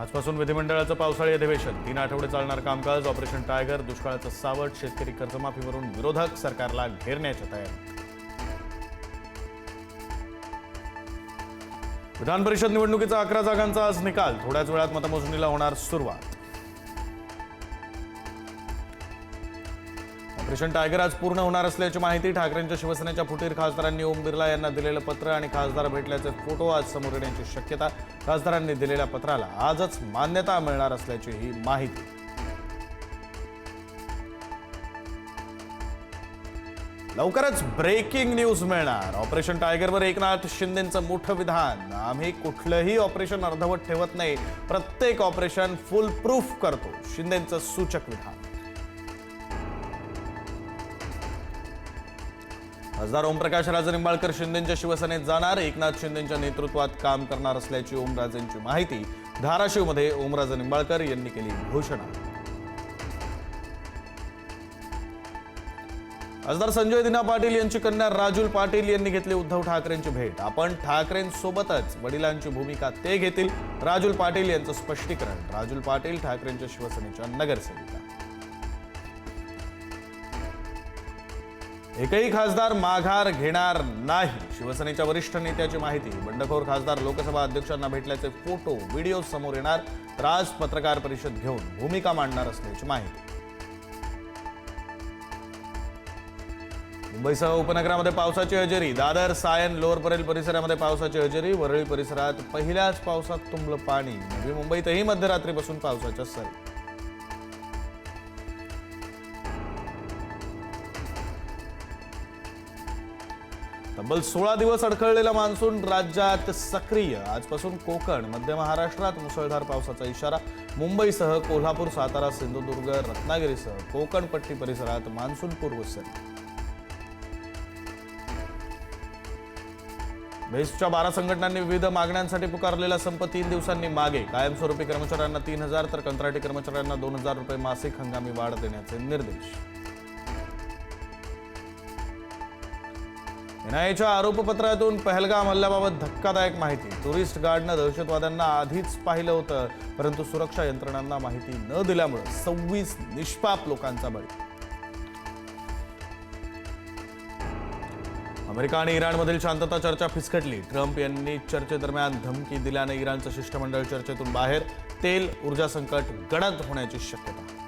आजपासून विधिमंडळाचं पावसाळी अधिवेशन 3 आठवडे चालणार कामकाज। ऑपरेशन टायगर, दुष्काळाचं सावट, शेतकरी कर्जमाफीवरून विरोधक सरकारला घेरण्याच्या तयारी। विधान परिषद निवडणुकीचा 11 जागांचा आज निकाल। थोड्याच वेळात मतमोजणीला होणार सुरुवात। ऑपरेशन टायगर आज पूर्ण होणार असल्याची माहिती। ठाकरेंच्या शिवसेनेच्या फुटीर खासदारांनी ओम बिर्ला यांना दिलेलं पत्र आणि खासदार भेटल्याचे फोटो आज समोर येण्याची शक्यता। खासदारांनी दिलेल्या पत्राला आजच मान्यता मिळणार असल्याची ही माहिती। लवकरच ब्रेकिंग न्यूज मिळणार। ऑपरेशन टायगरवर एकनाथ शिंदेंचं मोठं विधान। आम्ही कुठलंही ऑपरेशन अर्धवट ठेवत नाही, प्रत्येक ऑपरेशन फुल प्रूफ करतो, शिंदेंचं सूचक विधान। खासदार ओमप्रकाश राजेनिंबाळकर शिंदेंच्या शिवसेनेत जाणार। एकनाथ शिंदेंच्या नेतृत्वात काम करणार असल्याची ओमराजेंची माहिती। धाराशिवमध्ये ओमराजे निंबाळकर यांनी केली घोषणा। खासदार संजय दिना पाटील यांची कन्या राजुल पाटील यांनी घेतली उद्धव ठाकरेंची भेट। आपण ठाकरेंसोबतच, वडिलांची भूमिका ते घेतील, राजुल पाटील यांचं स्पष्टीकरण। राजुल पाटील ठाकरेंच्या शिवसेनेच्या नगरसेविका। एकही खासदार माघार घेणार नाही, शिवसेनेच्या वरिष्ठ नेत्याची माहिती। बंडखोर खासदार लोकसभा अध्यक्षांना भेटल्याचे फोटो, व्हिडिओ समोर येणार, तर आज पत्रकार परिषद घेऊन भूमिका मांडणार असल्याची माहिती। मुंबईसह उपनगरामध्ये पावसाची हजेरी। दादर, सायन, लोअर परेल परिसरामध्ये पावसाची हजेरी। वरळी परिसरात पहिल्याच पावसात तुंबलं पाणी। नवी मुंबईतही मध्यरात्रीपासून पावसाच्या सरी। तब्बल 16 दिवस अडखळलेला मान्सून राज्यात सक्रिय। आजपासून कोकण, मध्य महाराष्ट्रात मुसळधार पावसाचा इशारा। मुंबईसह कोल्हापूर, सातारा, सिंधुदुर्ग, रत्नागिरीसह कोकण पट्टी परिसरात मान्सून पूर्व सरी। बेस्टच्या 12 संघटनांनी विविध मागण्यांसाठी पुकारलेला संप 3 दिवसांनी मागे। कायमस्वरूपी कर्मचाऱ्यांना 3,000 तर कंत्राटी कर्मचाऱ्यांना 2,000 रुपये मासिक हंगामी वाढ देण्याचे निर्देश। एनआयएच्या आरोपपत्रातून पहलगाम हल्ल्याबाबत धक्कादायक माहिती। टुरिस्ट गार्डनं दहशतवाद्यांना आधीच पाहिलं होतं, परंतु सुरक्षा यंत्रणांना माहिती न दिल्यामुळे 26 निष्पाप लोकांचा बळी। अमेरिका आणि इराणमधील शांतता चर्चा फिसकटली। ट्रम्प यांनी चर्चेदरम्यान धमकी दिल्याने इराणचं शिष्टमंडळ चर्चेतून बाहेर। तेल, ऊर्जा संकट गडद होण्याची शक्यता।